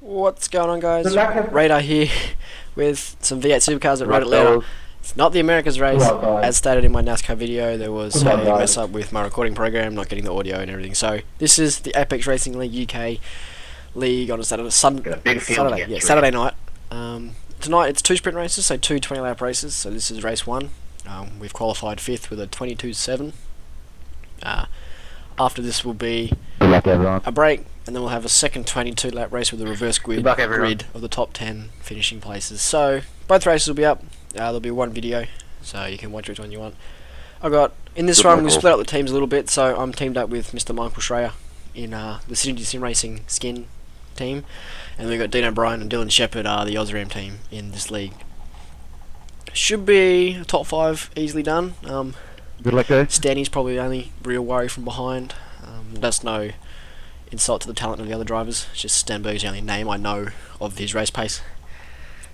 What's going on, guys? Good luck, everyone. Radar here with some V8 supercars at Road Atlanta. Fellas. It's not the America's race. Good luck, guys. As stated in my NASCAR video, there was Good a luck, guys. mess up with my recording program, not getting the audio and everything. So this is the Apex Racing League UK League on a Got a big field to get through. Saturday night. Tonight it's two sprint races, so two 20-lap races. So this is race one. We've qualified 5th with a 22.7. After this will be Good luck, everyone. a break, and then we'll have a second 22-lap race with a reverse Good luck, everyone. grid of the top 10 finishing places. So both races will be up. There'll be one video, so you can watch which one you want. In this Good run luck, we all. split up the teams a little bit, so I'm teamed up with Mr. Michael Schreier in the Synergy Sim Racing skin team, and we've got Dino Bryan and Dylan Shepherd are the Osram team in this league. Should be a top 5 easily done. Good luck, guys. Stanny's probably the only real worry from behind. That's no insult to the talent of the other drivers. It's just Stanberg's the only name I know of his race pace.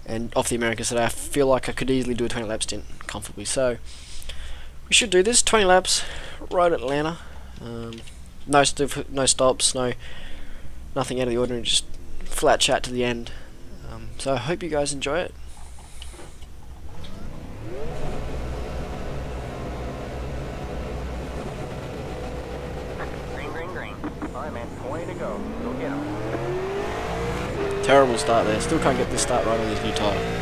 And off the Americans today, I feel like I could easily do a 20-lap stint comfortably. So we should do this. 20 laps, Road Atlanta. No stops, nothing out of the ordinary. Just flat chat to the end. So I hope you guys enjoy it. Green. Alright, man, 20 to go. Go get him. Terrible start there. Still can't get this start right on this new tyre.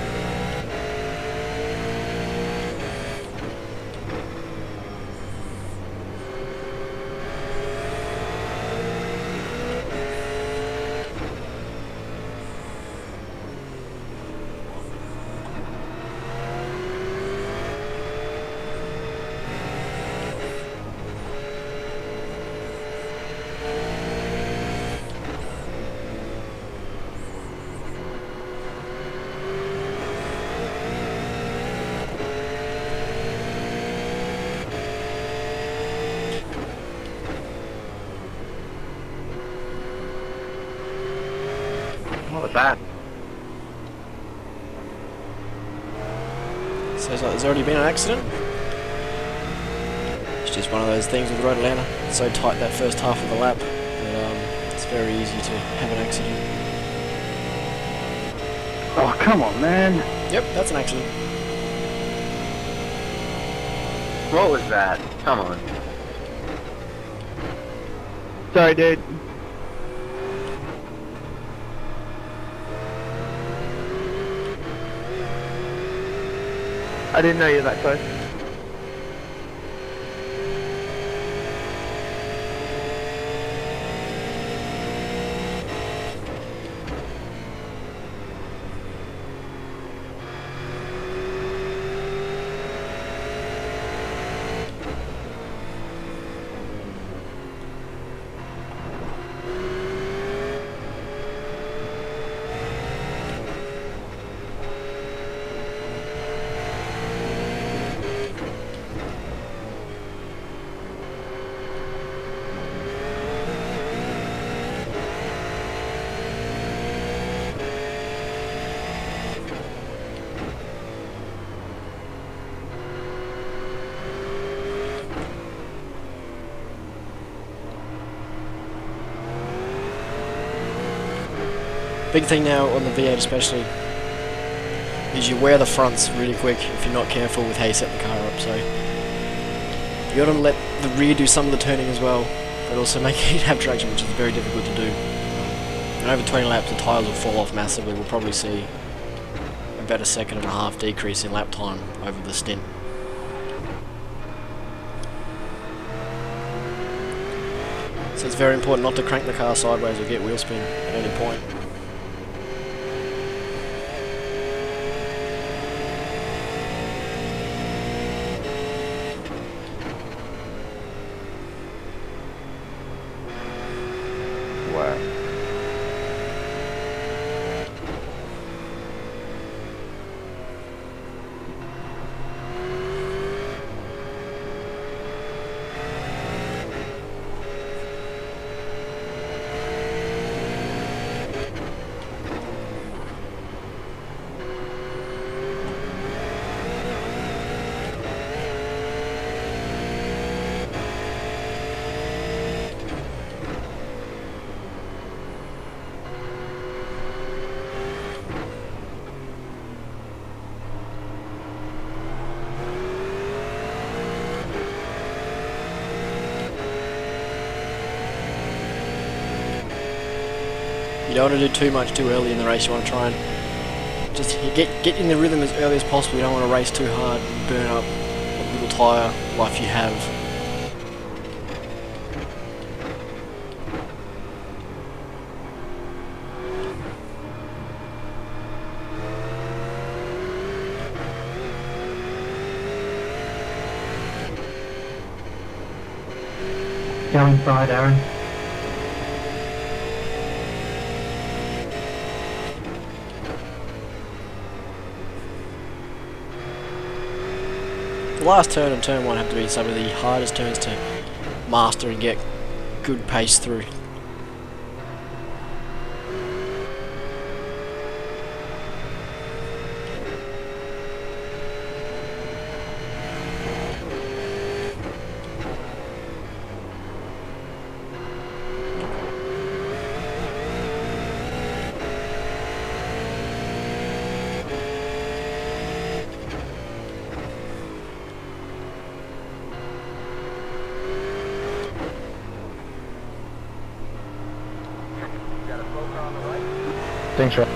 Not bad. Sounds like there's already been an accident. It's just one of those things with Road Atlanta. It's so tight that first half of the lap that it's very easy to have an accident. Oh, come on, man. Yep, that's an accident. What was that? Come on. Sorry, dude. I didn't know you were that close. Big thing now on the V8 especially is you wear the fronts really quick if you're not careful with how you set the car up. So you got to let the rear do some of the turning as well, but also make it have traction, which is very difficult to do. And over 20 laps the tyres will fall off massively. We'll probably see about a second and a half decrease in lap time over the stint. So it's very important not to crank the car sideways or get wheel spin at any point. Wow. You don't want to do too much too early in the race. You want to try and just get in the rhythm as early as possible. You don't want to race too hard and burn up what little tyre life you have. Go inside, Aaron. The last turn and turn 1 have to be some of the hardest turns to master and get good pace through. Got a smoker on the right. Thanks, Rob.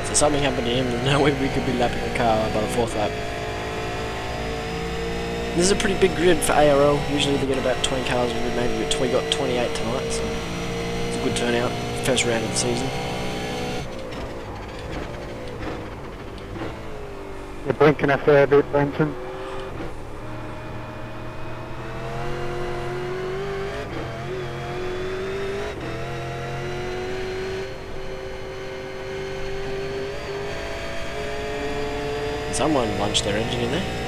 So something happened to him, there's no way we could be lapping the car by the 4th lap. This is a pretty big grid for ARL. Usually they get about 20 cars a grid, maybe we got 28 tonight, so it's a good turnout. First round of the season. You're blinking a fair bit, Benson. Someone lunched their engine in there.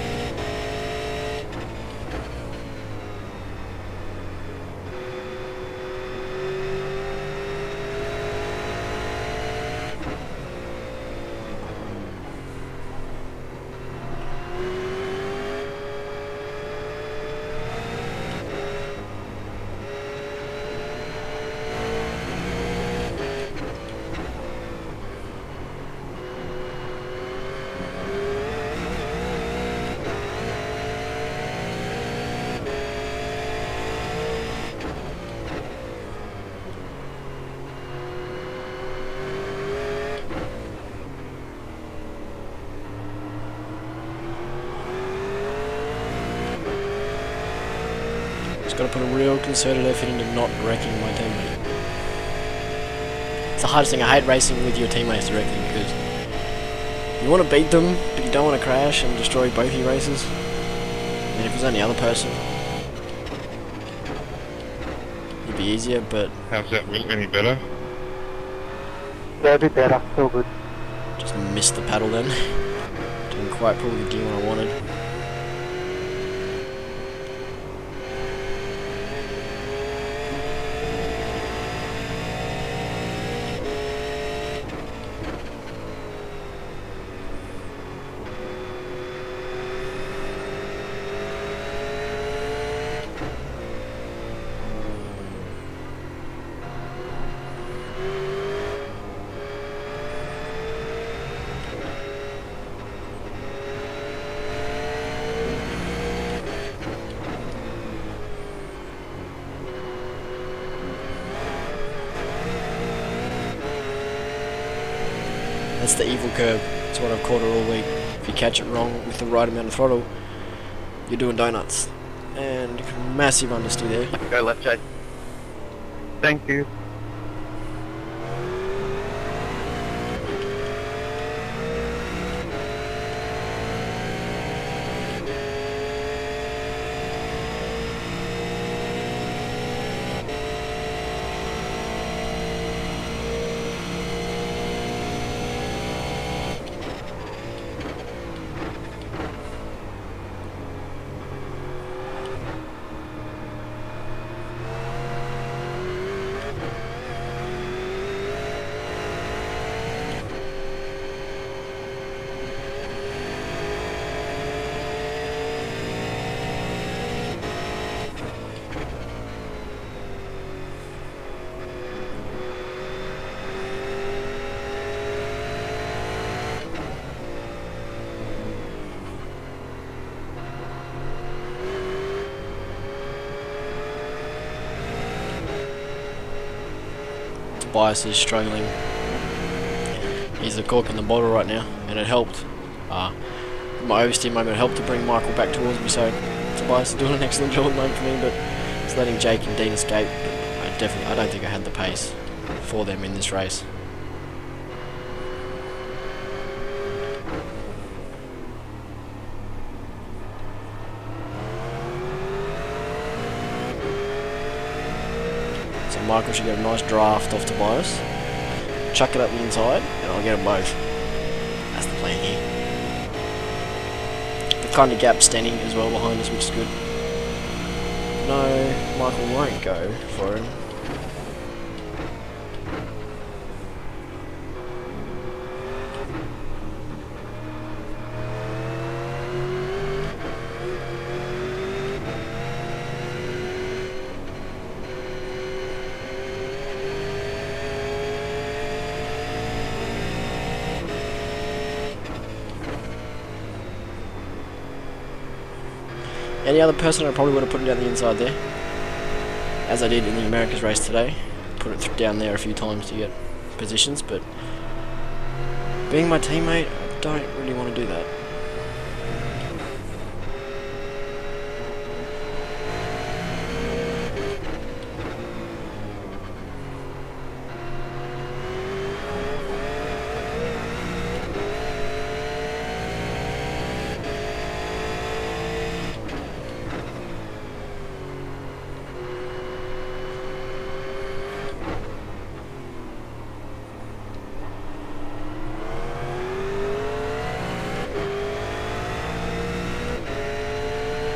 Just got to put a real concerted effort into not wrecking my teammate. It's the hardest thing. I hate racing with your teammates directly because you want to beat them, but you don't want to crash and destroy both your races. And if it was only the other person, it'd be easier, but How's that, Will? Any better? Yeah, a bit better. Still good. just missed the paddle then. Didn't quite pull the gear when I wanted. That's the evil curve. That's what I've called it all week. If you catch it wrong with the right amount of throttle, you're doing donuts. And massive understeer there. Go left, Jay. Thank you. bias is struggling. He's the cork in the bottle right now, and it helped. My oversteer moment helped to bring Michael back towards me, so Tobias is doing an excellent job at the moment for me, but it's letting Jake and Dean escape. But I don't think I had the pace for them in this race. So Michael should get a nice draft off Tobias, chuck it up the inside, and I'll get them both. That's the plan here. The kind of gap standing as well behind us, which is good. No, Michael won't go for him. Any other person I probably would have put it down the inside there, as I did in the Americas race today. Put it down there a few times to get positions, but being my teammate, I don't really want to do that.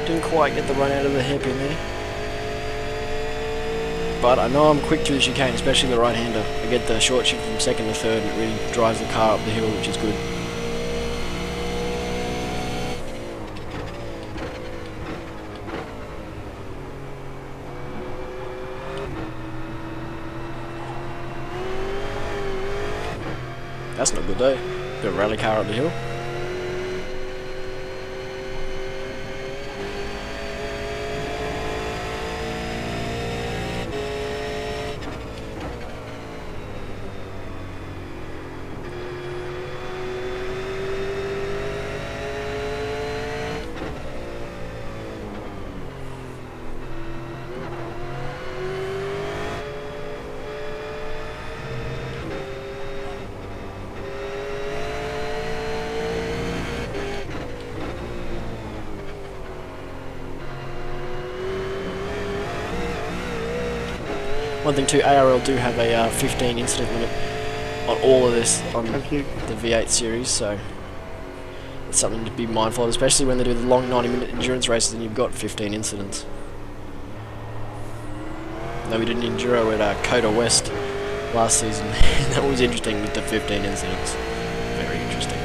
Didn't quite get the run out of the hairpin there. But I know I'm quick through the chicane, especially the right-hander. I get the short shift from second to third, and it really drives the car up the hill, which is good. That's not good though. Bit of rally car up the hill. One thing too, ARL do have a 15 incident limit on all of this on the V8 series, so it's something to be mindful of, especially when they do the long 90-minute endurance races and you've got 15 incidents. Though we did an enduro at Coda West last season, and that was interesting with the 15 incidents. Very interesting.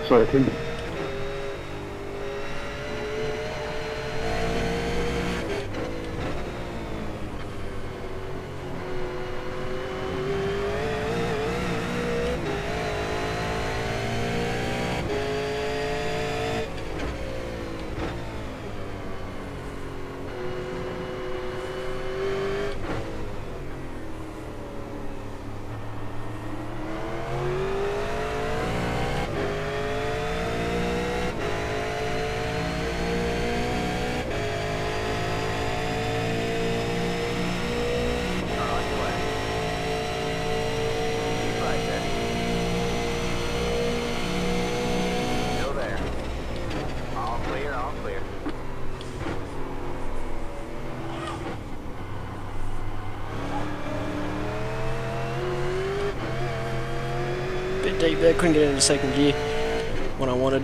Sorry, Tim. deep there, couldn't get into second gear when I wanted.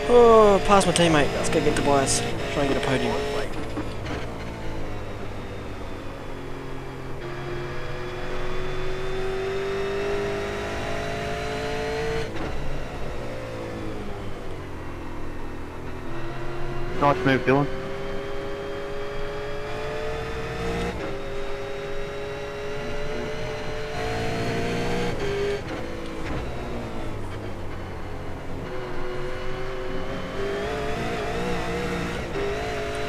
Oh, past my teammate. Let's go get Tobias. Try and get a podium. Nice move, Dylan.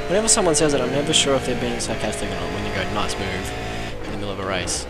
Whenever someone says it, I'm never sure if they're being sarcastic or not when you go, nice move, in the middle of a race.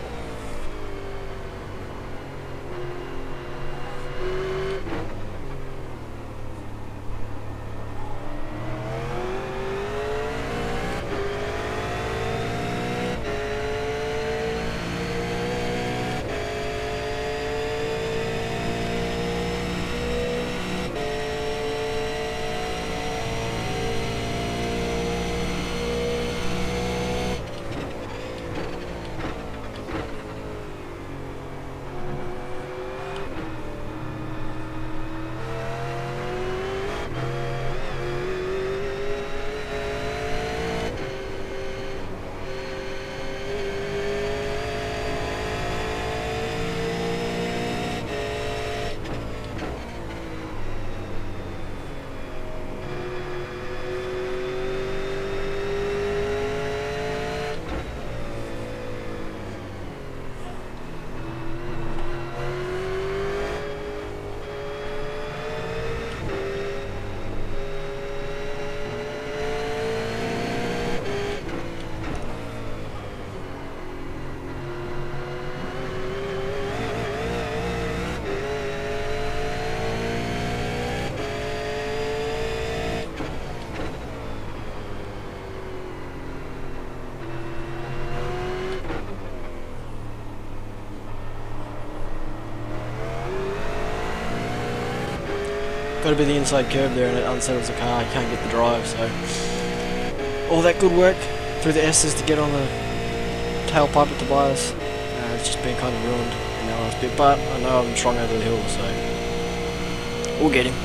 Got to be the inside curb there and it unsettles the car, you can't get the drive, so all that good work through the S's to get on the tailpipe at Tobias, it's just been kind of ruined in that last bit, but I know I'm strong over the hill, so we'll get him.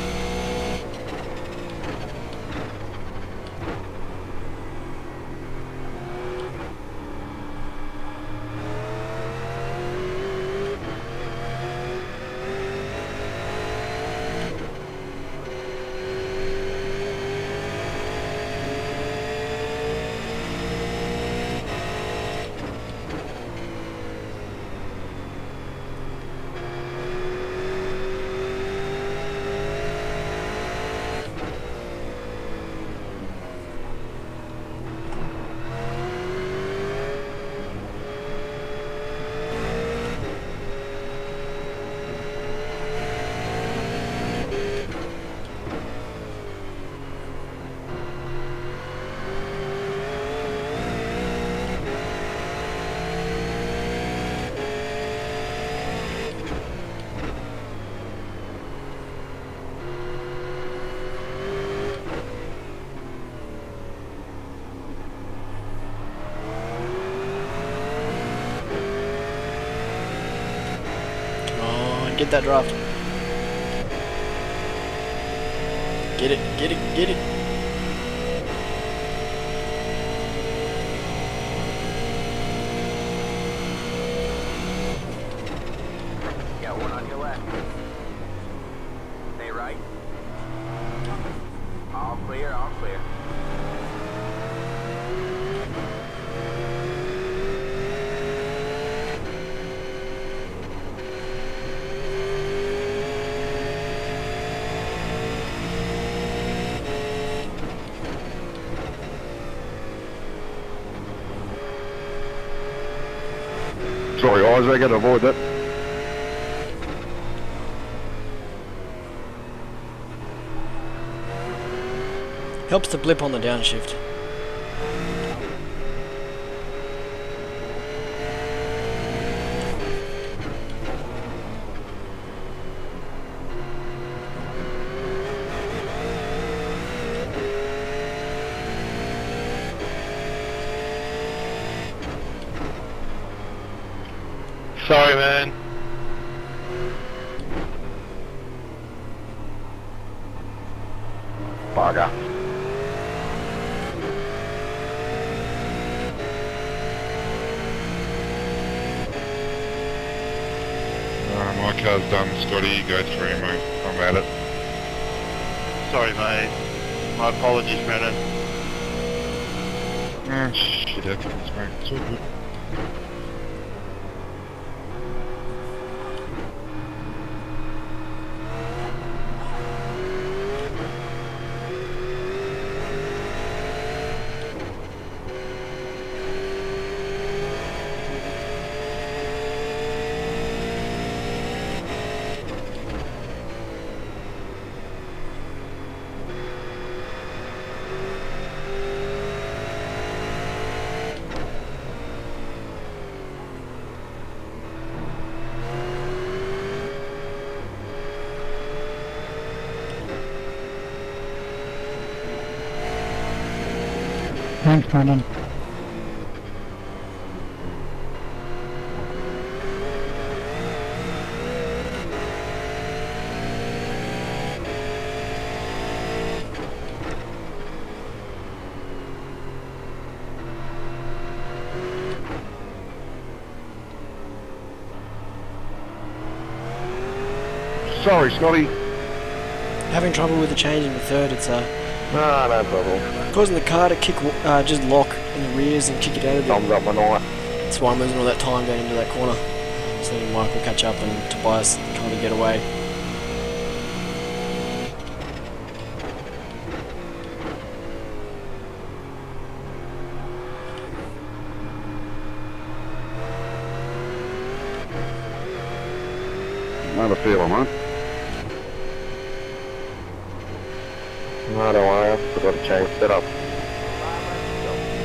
Get that draft. Get it, get it, get it. Got one on your left. Stay right. All clear, all clear. Sorry, guys, I gotta avoid that. Helps to blip on the downshift. Sorry, man. Bugger. My car's done, Scotty. Go through, mate. I'm at it. Sorry, mate. My apologies, Brennan. Ah, shit happens, mate. It's all good. Thanks, Brendan. Sorry, Scotty. Having trouble with the change in the third. It's No, no problem. causing the car to kick, just lock in the rears and kick it out of it. Thumbs up my night. That's why I'm losing all that time going into that corner. So Michael catch up and Tobias kind of get away. Not a feeling, mate. No, don't worry. I forgot to change setup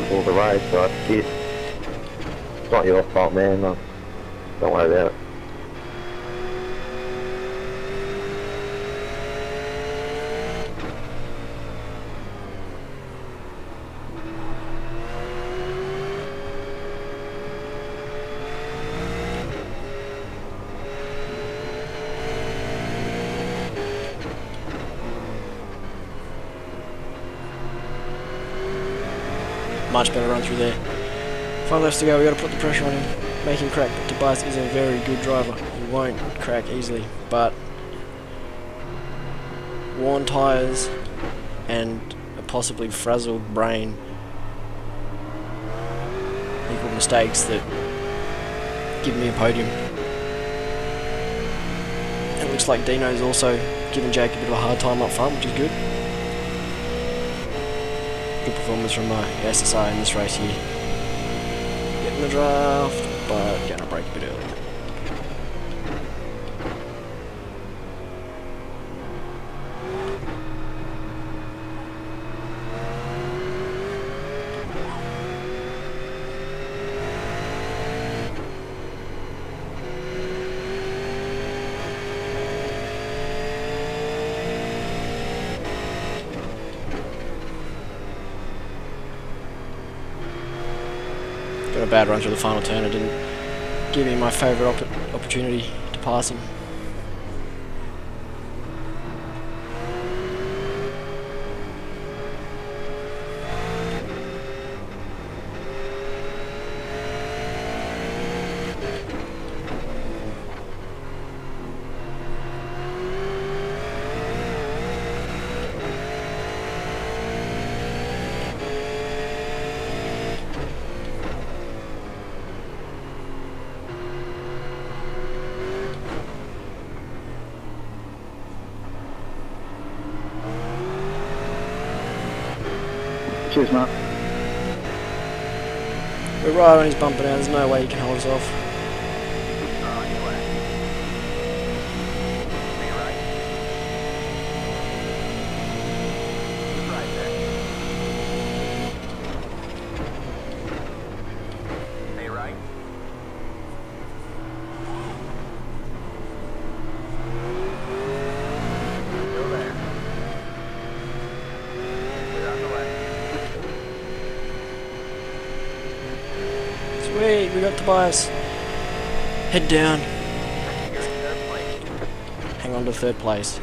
for the race, so that's it. It's not your fault, man. No. Don't worry about it. Much better run through there. 5 laps to go, we got to put the pressure on him, make him crack. But Tobias is a very good driver. He won't crack easily, but worn tyres and a possibly frazzled brain equal mistakes that give me a podium. It looks like Dino's also giving Jake a bit of a hard time up front, which is good. Good performance from SSR in this race here. Getting the draft, but gonna break a bit early. Got a bad run through the final turn. It didn't give me my favourite opportunity to pass him. Cheers, Mark. We're right on his bumper now. There's no way he can hold us off. On your way. Stay right. Right there. Stay right. Still there. Clear on the way. Sweet, we got Tobias. Head down. You're in third place. Hang on to third place.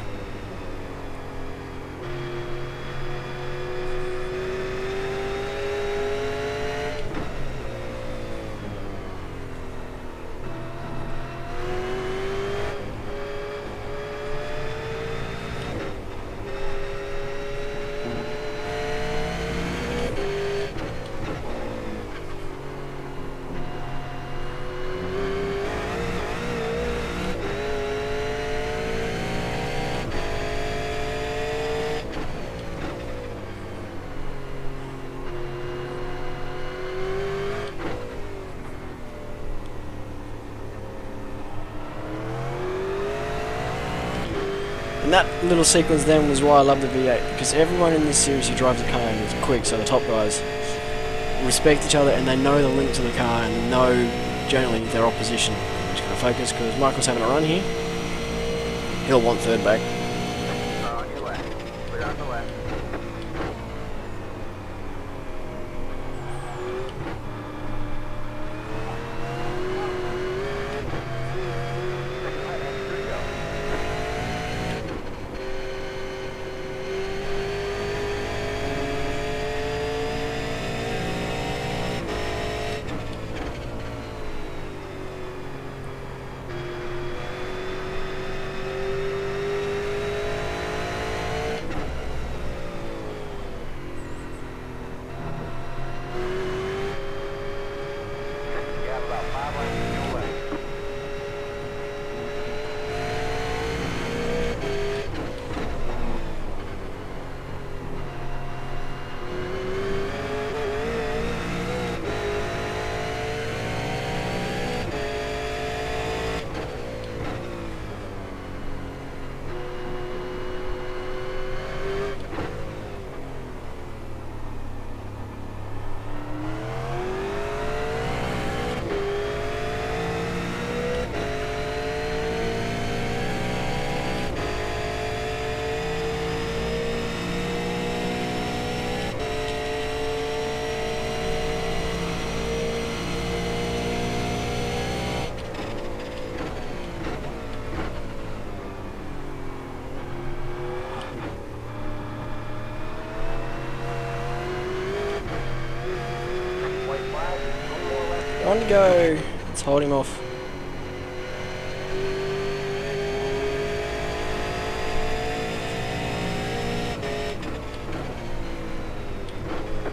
And that little sequence then was why I love the V8, because everyone in this series who drives a car and is quick, so the top guys, respect each other and they know the link to the car and know generally their opposition. I'm just going to focus because Michael's having a run here. He'll want third back. On your left. Clear on the left. Alright, and here we go. You have about 5 laps to your left. White flag. 1 more lap to go. On to go. Let's hold him off.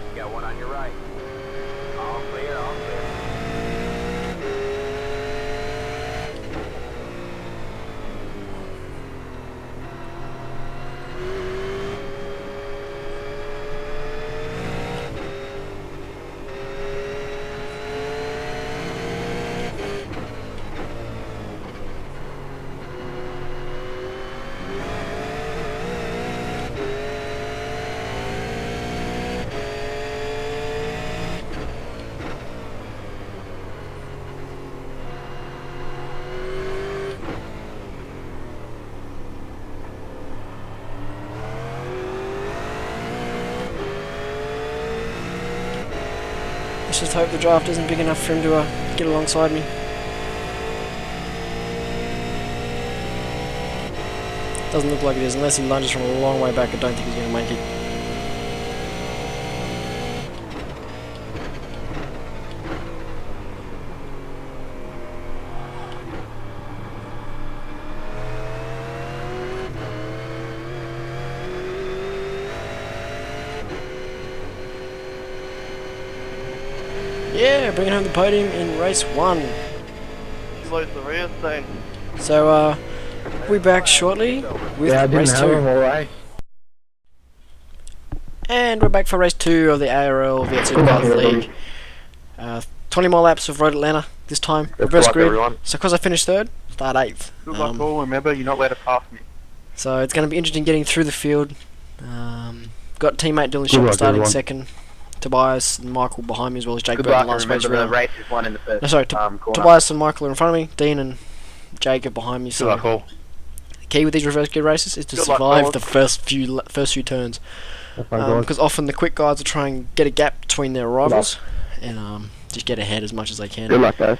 You got one on your right. All clear, all clear. Let's just hope the draft isn't big enough for him to get alongside me. Doesn't look like it is, unless he lunges from a long way back. I don't think he's going to make it. Yeah, bringing home the podium in race 1. You lose the rear thing. So, we'll be back shortly with race 2. alright. And we're back for race 2 of the ARL V8 Supercars League. 20 more laps of Road Atlanta this time. Good Reverse luck, grid. everyone. So because I finished 3rd, start 8th. Good luck all, remember, you're not allowed to pass me. So it's going to be interesting getting through the field. Got teammate Dylan Short luck, starting everyone. 2nd. Tobias and Michael behind me, as well as Jake Good Bird in luck, the last and race remember the round. race is won in the first No, sorry, corner. Tobias and Michael are in front of me. Dean and Jake are behind me. Good So luck all. the key with these reverse grid races is to Good luck, survive fellas. the first few turns. Because often the quick guys will try and get a gap between their rivals and just get ahead as much as they can. Good luck, guys.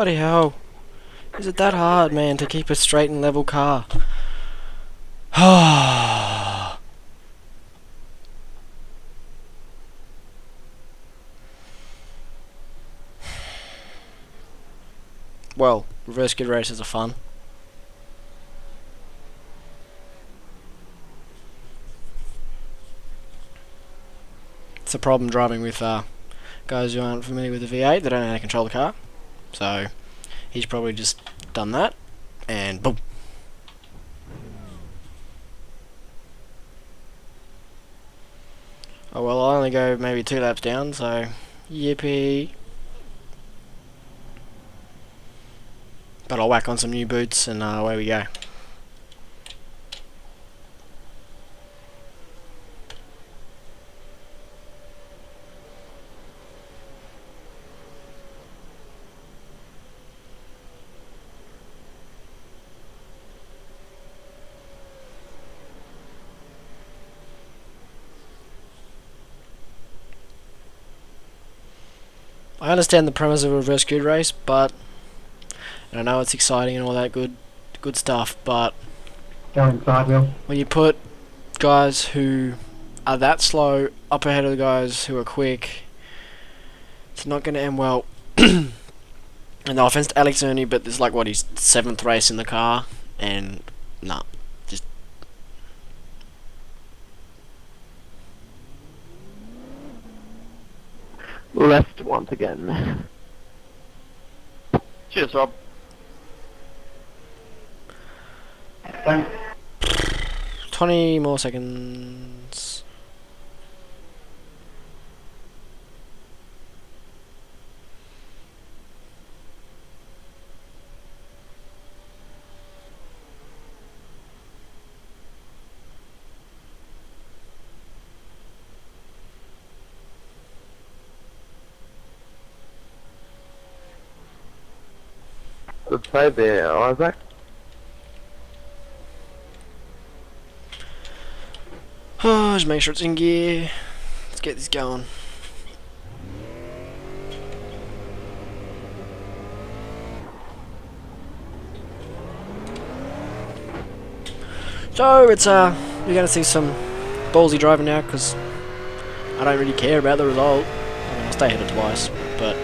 Bloody hell. Is it that hard, man, to keep a straight and level car? Well, reverse skid races are fun. It's a problem driving with guys who aren't familiar with the V8. They don't know how to control the car. So, he's probably just done that, and boom. Oh well, I'll only go maybe 2 laps down, so yippee. But I'll whack on some new boots and away we go. I understand the premise of a reverse grid race, but and I know it's exciting and all that good stuff, but Go inside, Will. when you put guys who are that slow up ahead of the guys who are quick, it's not going to end well. And no offense to Alex Ernie, but this is like what, his 7th race in the car, and nah, just Left once again. Cheers, Rob. Thanks. 20 more seconds. Good save there, Isaac. Oh, just make sure it's in gear. Let's get this going. So it's you're gonna see some ballsy driving now, because I don't really care about the result. I mean, I'll stay ahead of twice, but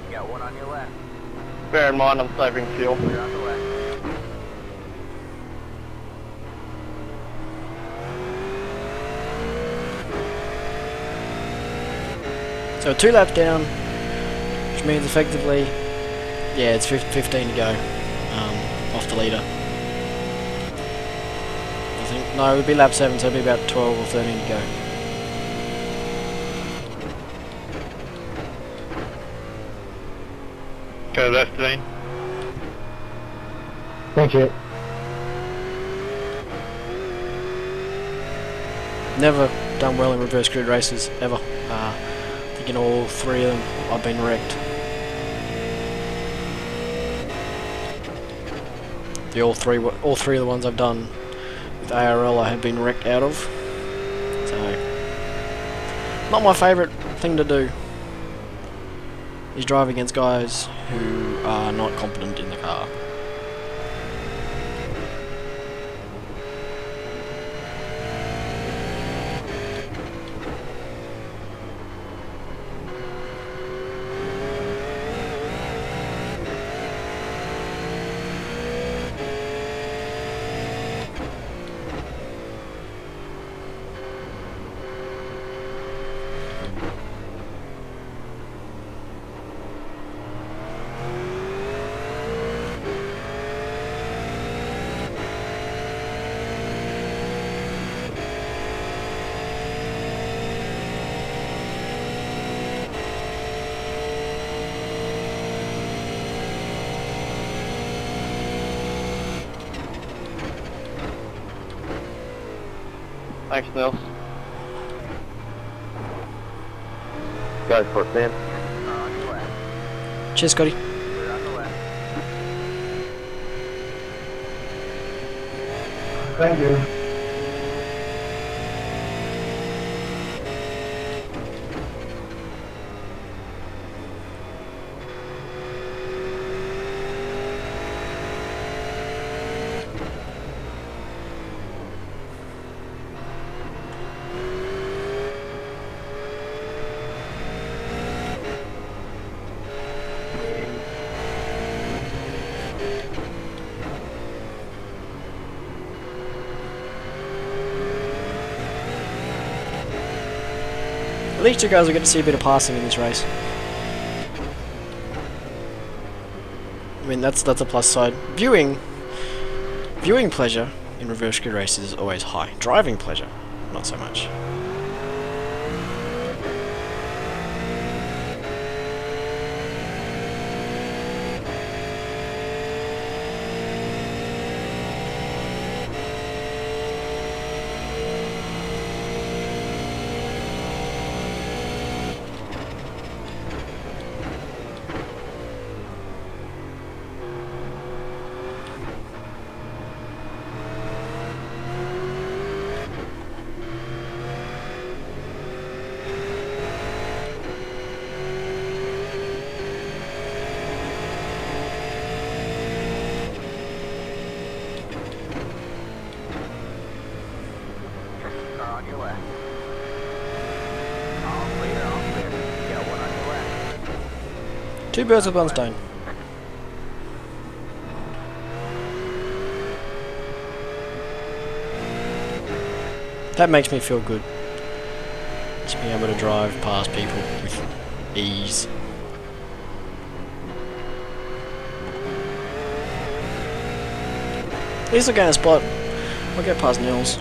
You got one on your left. Bear in mind I'm saving fuel. Clear on the left. so 2 laps down, which means effectively, yeah, it's 15 to go off the leader. I think no, it would be lap 7, so it'd be about 12 or 13 to go. Go left, Dean. Thank you. Never done well in reverse grid races ever. I think in all 3 of them I've been wrecked. All three of the ones I've done with ARL I have been wrecked out of. So, not my favourite thing to do is drive against guys who are not competent in the car. Thanks, Nils. Go for it, Sam. Car on your left. Cheers, Scotty. Clear on the left. Thank you. At least you guys will get to see a bit of passing in this race. I mean, that's a plus side. Viewing pleasure in reverse grid races is always high. Driving pleasure, not so much. Car on your left. All clear, all clear. You got one on your left. Two birds with one stone. That makes me feel good. Just being able to drive past people with ease. At least I'll gain a spot. I'll get past Nils.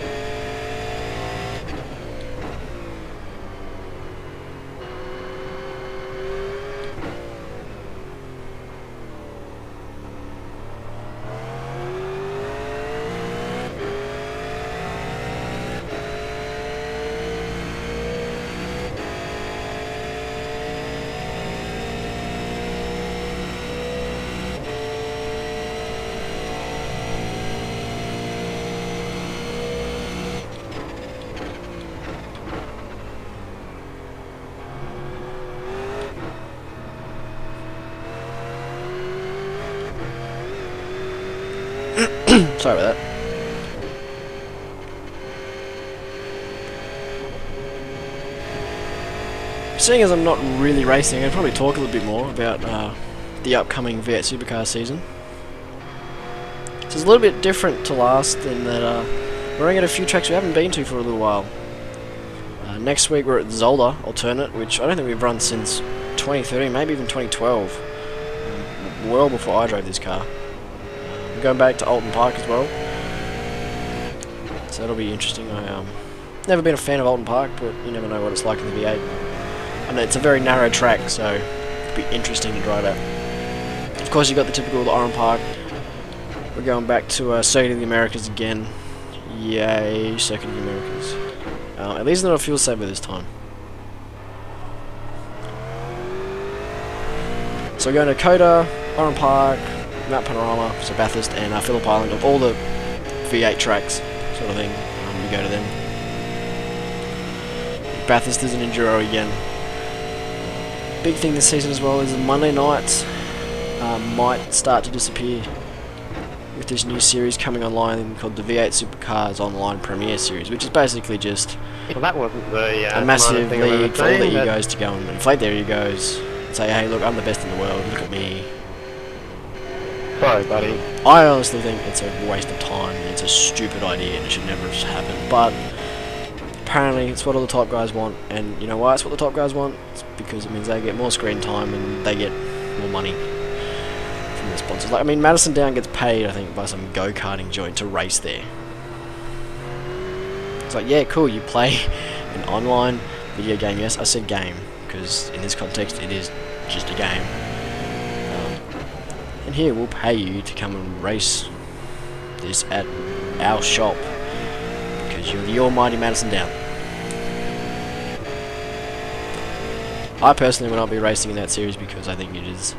Sorry about that. Seeing as I'm not really racing, I'm going to probably talk a little bit more about the upcoming V8 Supercar season. So it's a little bit different to last in that we're running at a few tracks we haven't been to for a little while. Next week we're at Zolder Alternate, which I don't think we've run since 2013, maybe even 2012. Well before I drove this car. We're going back to Alton Park as well. So that'll be interesting. I never been a fan of Alton Park, but you never know what it's like in the V8. And it's a very narrow track, so it'll be interesting to drive at. Of course, you've got the typical Oran Park. We're going back to Circuit of the Americas again. Yay, Circuit of the Americas. At least not a fuel saver this time. So we're going to Coda, Oran Park, Mount Panorama, so Bathurst, and Phillip Island, of all the V8 tracks, sort of thing. We go to them. Bathurst is an enduro again. Big thing this season as well is the Monday nights might start to disappear with this new series coming online called the V8 Supercars Online Premier Series, which is basically just Well, that wasn't the a massive thing I've ever league for all the seen, but- egos to go and inflate their egos and say, hey, look, I'm the best in the world, look at me. Sorry, buddy. I honestly think it's a waste of time, it's a stupid idea and it should never happen, but apparently it's what all the top guys want, and you know why it's what the top guys want? It's because it means they get more screen time and they get more money from their sponsors. Like, I mean, Madison Down gets paid, I think, by some go-karting joint to race there. It's like, yeah, cool, you play an online video game. Yes, I said game, because in this context it is just a game. And here, we'll pay you to come and race this at our shop, because because you're the almighty Madison Down. I personally will not be racing in that series because I think it is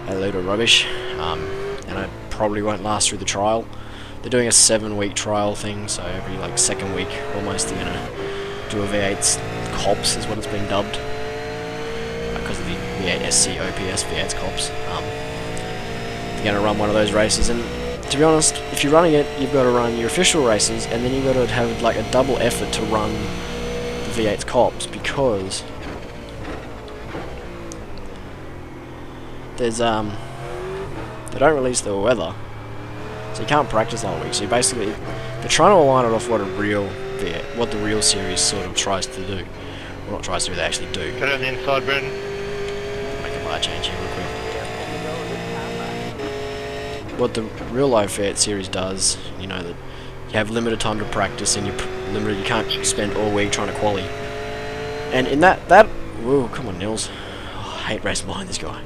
a load of rubbish, and I probably won't last through the trial. They're doing a 7-week trial thing, so every like second week almost they're gonna do a V8's Cops is what it's being dubbed, because of the V8 SC OPS V8's Cops. They're gonna run one of those races, and to be honest, if you're running it, you've got to run your official races, and then you've got to have like a double effort to run the V8's Cops, because there's they don't release the weather, so you can't practice all week. So you basically, they're trying to align it off what a real V8, what the real series sort of tries to do. Well, not tries to do, they actually do. Put it on the inside, Brendan. Make a bar change here real quick. What the real life V8 series does, you know, that you have limited time to practice, and you can't spend all week trying to quali. And in that, whoa, come on, Nils. Oh, I hate racing behind this guy.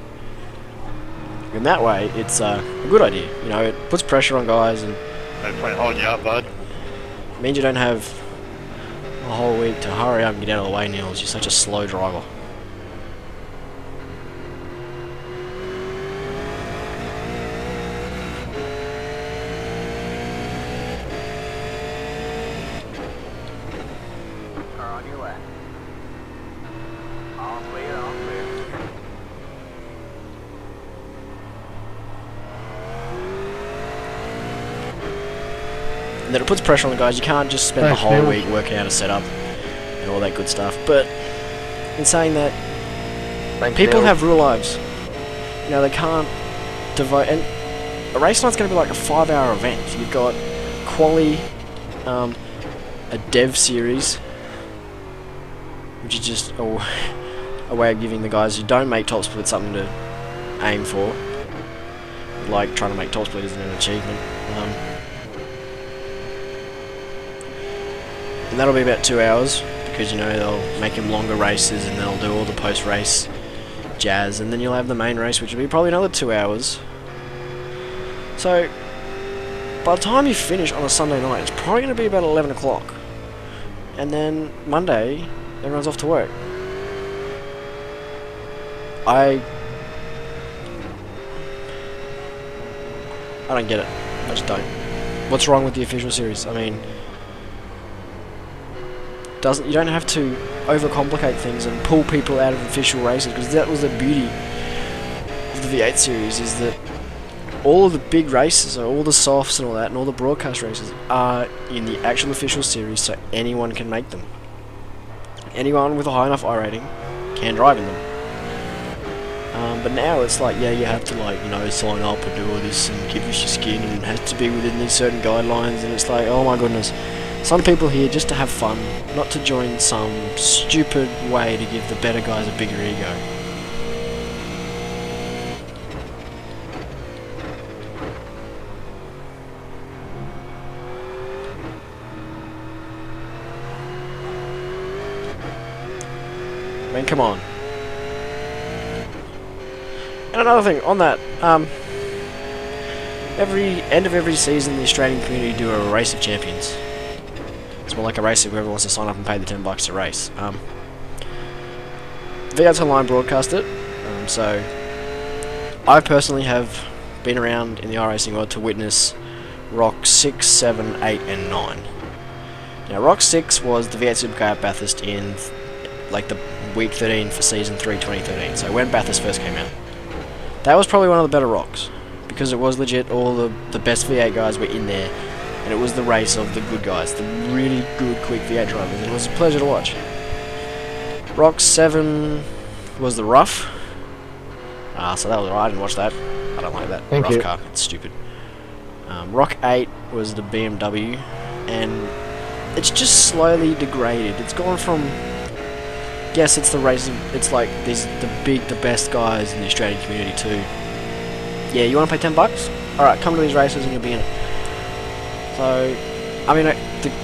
In that way, it's a good idea. You know, it puts pressure on guys, and No point holding you up, bud. it means you don't have a whole week to hurry up and get out of the way, Nils. You're such a slow driver. Car on your left. All clear, all clear. And then it puts pressure on the guys. You can't just spend the Thanks, whole Nils. week working out a setup and all that good stuff. But in saying that, Thanks, people Neil. have real lives. You know, they can't devote. And a race night's going to be like a 5-hour event. You've got quali, a dev series, which is just a way of giving the guys who don't make top split something to aim for. Like trying to make top split isn't an achievement. And that'll be about 2 hours, because you know they'll make him longer races and they'll do all the post-race jazz, and then you'll have the main race, which will be probably another 2 hours. So by the time you finish on a Sunday night, it's probably going to be about 11 o'clock, and then Monday everyone's off to work. I don't get it. I just don't. What's wrong with the official series? I mean, you don't have to overcomplicate things and pull people out of official races, because that was the beauty of the V8 series, is that all of the big races, or all the softs and all that, and all the broadcast races are in the actual official series, so anyone can make them. Anyone with a high enough iRating can drive in them. But now it's like, yeah, you have to, like, you know, sign up and do all this and give us your skin, and it has to be within these certain guidelines, and it's like, oh my goodness. Some people here just to have fun, not to join some stupid way to give the better guys a bigger ego. I mean, come on. And another thing on that, every end of every season, the Australian community do a race of champions. It's more like a race if whoever wants to sign up and pay the $10 to race. V8's Online broadcast it, so I personally have been around in the iRacing world to witness Rock 6, 7, 8 and 9. Now Rock 6 was the V8 Supercar at Bathurst in like the week 13 for season 3 2013, so when Bathurst first came out. That was probably one of the better rocks, because it was legit, all the best V8 guys were in there, and it was the race of the good guys, the really good quick V8 drivers, and it was a pleasure to watch. Rock 7 was the rough, so that was alright. I didn't watch that. I don't like that Thank rough you. car, it's stupid. Rock 8 was the BMW, and it's just slowly degraded. It's gone from, yes, it's the racing, it's like the best guys in the Australian community too. Yeah, you want to pay $10? Alright, come to these races and you'll be in it. So, I mean,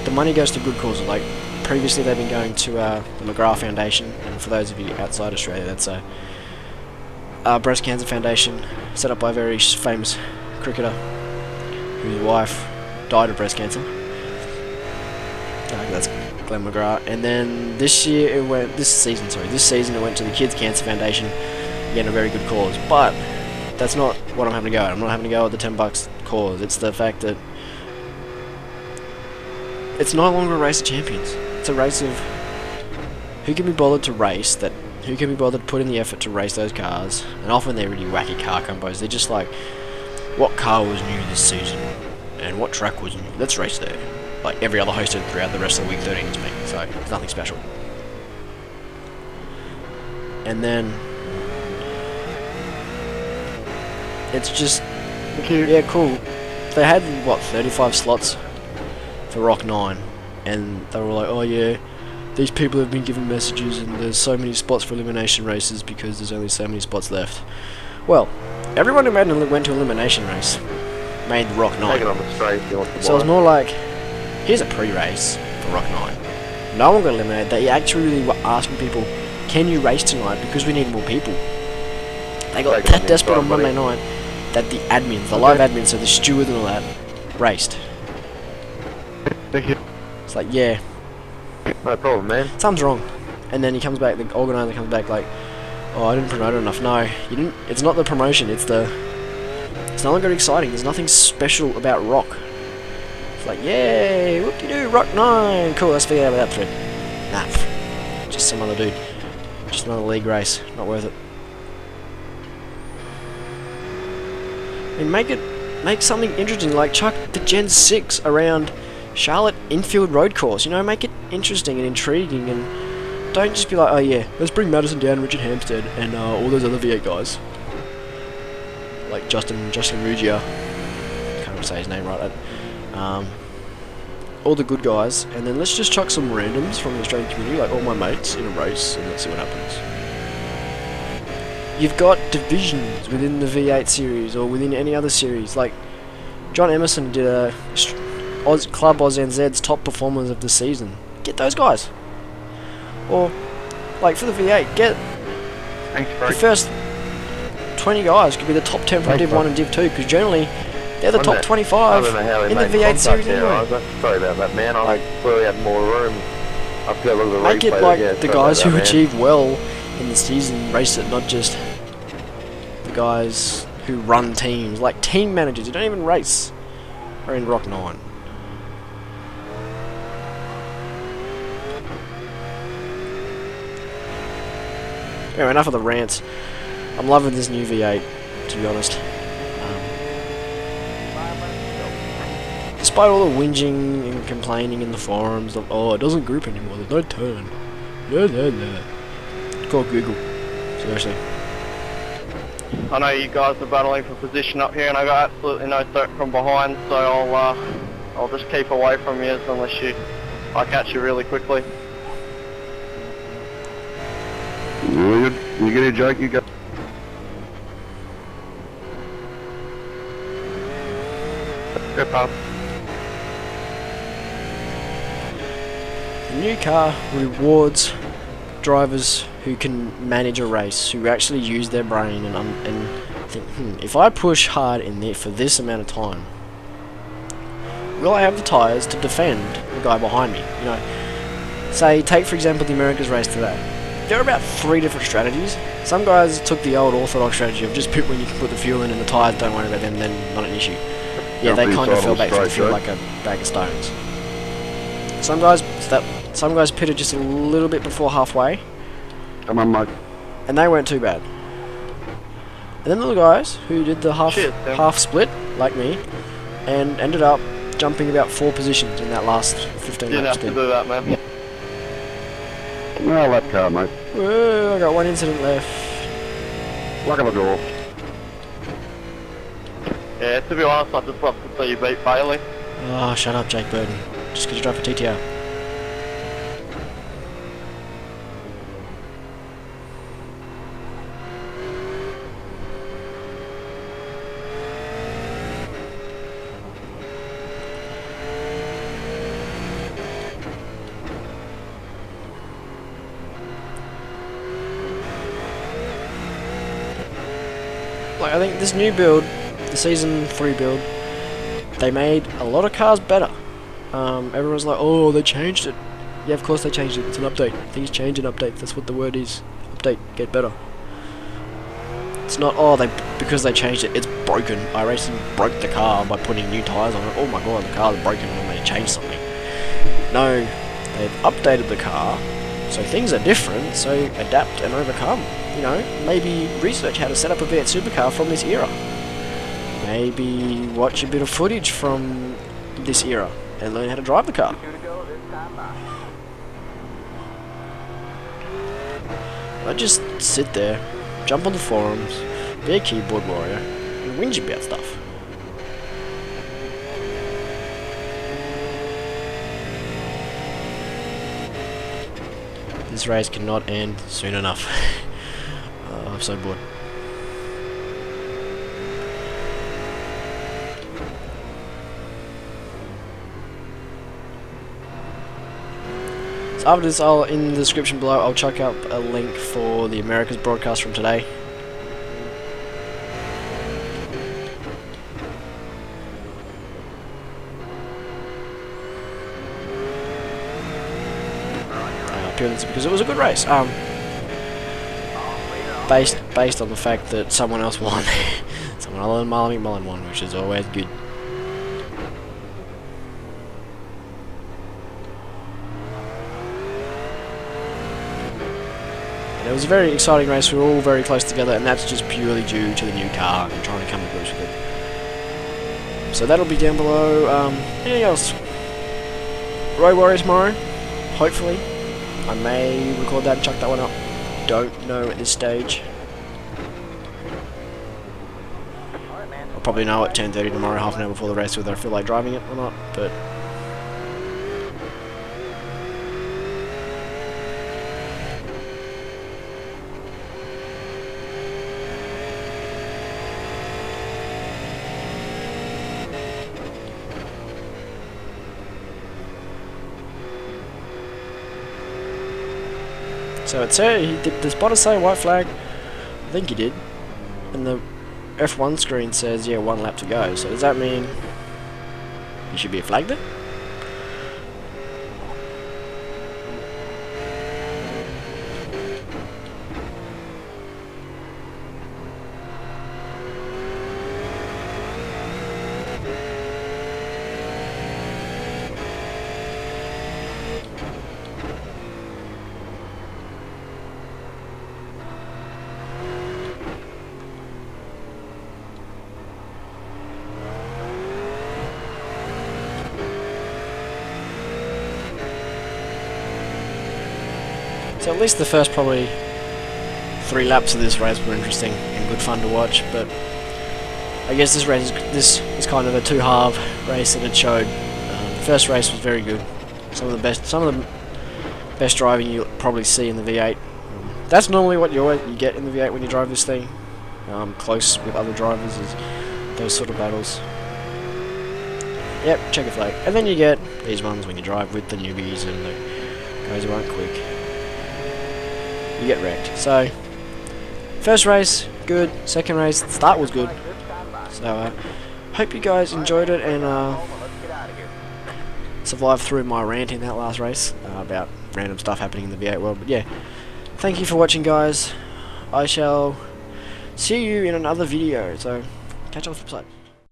the money goes to good causes. Like, previously they've been going to the McGrath Foundation, and for those of you outside Australia, that's a breast cancer foundation set up by a very famous cricketer whose wife died of breast cancer. That's Glenn McGrath. And then this season it went to the Kids Cancer Foundation. Again, a very good cause. But that's not what I'm having to go at. I'm not having to go at the $10 cause. It's the fact that it's no longer a race of champions. It's a race of who can be bothered to race, who can be bothered to put in the effort to race those cars. And often they're really wacky car combos. They're just like, what car was new this season and what track was new? Let's race there. Like every other host throughout the rest of the week 13 is me, so it's nothing special. And then it's just, yeah, cool. They had, what, 35 slots for Rock 9, and they were like, oh yeah, these people have been given messages and there's so many spots for elimination races because there's only so many spots left. Well, everyone who went to elimination race made Rock 9. Take it on the straight if you want to So it's more like, here's a pre-race for Rock 9. No one got eliminated. They actually were asking people, can you race tonight because we need more people. They got that desperate on Monday night that the admins, the live admins, so the stewards and all that, raced. Thank you. It's like, yeah, No problem, man. something's wrong. And then he comes back, the organizer comes back like, oh, I didn't promote it enough. No, you didn't. It's not the promotion, it's no longer exciting. There's nothing special about Rock. It's like, yay, whoop-de-doo, Rock 9, cool, let's figure out about that thread. Nah, just some other dude. Just another league race, not worth it. I mean, make something interesting, like chuck the Gen 6 around Charlotte Infield Road Course, you know, make it interesting and intriguing, and don't just be like, oh yeah, let's bring Madison down, Richard Hampstead, and all those other V8 guys. Like Justin Muggia, can't even say his name right. All the good guys, and then let's just chuck some randoms from the Australian community, like all my mates, in a race, and let's see what happens. You've got divisions within the V8 series, or within any other series, like John Emerson did a Club Oz NZ's top performers of the season. Get those guys. Or, like for the V8, get the first 20 guys could be the top 10 from Div 1 and Div 2, because generally they're the top 25 in the V8 series anyway. Sorry about that, man. I clearly had more room. I've got a look at the Make it replay like again. the Sorry guys about who that, achieve well in the season race it, not just the guys who run teams. Like team managers who don't even race are in Rock 9. Anyway, enough of the rants. I'm loving this new V8, to be honest. Despite all the whinging and complaining in the forums of, oh, it doesn't group anymore, there's no turn. It's called Google. Seriously. I know you guys are battling for position up here, and I got absolutely no threat from behind, so I'll just keep away from you unless I catch you really quickly. You get a joke, you go. Go past. The new car rewards drivers who can manage a race, who actually use their brain and think, if I push hard in there for this amount of time, will I have the tyres to defend the guy behind me? You know, say, take for example the America's race today. There are about 3 different strategies. Some guys took the old orthodox strategy of just pit when you can put the fuel in and the tyres, don't worry about them, then not an issue. Yeah, they kind of fell back to the field like a bag of stones. Some guys pitted just a little bit before halfway, Come on, Mike. and they weren't too bad. And then the other guys who did the half split, like me, and ended up jumping about 4 positions in that last 15 You didn't laps. have to do that, man. Well, that car, mate. Whoa, I got 1 incident left. Luck of the draw. Yeah, to be honest, I just love to see you beat Bailey. Oh, shut up, Jake Burton. Just because you drive for TTR. Like, I think this new build, the Season 3 build, they made a lot of cars better. everyone's like, oh, they changed it. Yeah, of course they changed it. It's an update. Things change in updates. That's what the word is. Update, get better. It's not, oh, because they changed it, it's broken. iRacing broke the car by putting new tyres on it. Oh my god, the car's broken when they changed something. No, they've updated the car, so things are different, so adapt and overcome. You know, maybe research how to set up a V8 supercar from this era. Maybe watch a bit of footage from this era and learn how to drive the car. 2 to go this time by. I just sit there, jump on the forums, be a keyboard warrior, and whinge about stuff. This race cannot end soon enough. I'm so bored. So after this, in the description below, I'll chuck up a link for the Americas broadcast from today. Purely because it was a good race. Based on the fact that someone else won. Someone other than Marlon McMullen won, which is always good. And it was a very exciting race. We were all very close together, and that's just purely due to the new car and trying to come to grips with it. So that'll be down below. Anything else? Road Warrior tomorrow, hopefully. I may record that and chuck that one up. Don't know at this stage. I'll probably know at 10:30 tomorrow, half an hour before the race, whether I feel like driving it or not. But so it said, did the spotter say white flag? I think he did. And the F1 screen says, yeah, 1 lap to go. So does that mean he should be a flag then? So at least the first probably 3 laps of this race were interesting and good fun to watch, but I guess this is kind of a two-half race that it showed. The first race was very good. Some of the best driving you'll probably see in the V8. That's normally what you get in the V8 when you drive this thing. Close with other drivers is those sort of battles. Yep, checker flag. And then you get these ones when you drive with the newbies and the guys who aren't quick. You get wrecked. So, first race, good. Second race, the start was good. So, hope you guys enjoyed it and survived through my rant in that last race about random stuff happening in the V8 world. But yeah, thank you for watching, guys. I shall see you in another video. So, catch you on the flip side.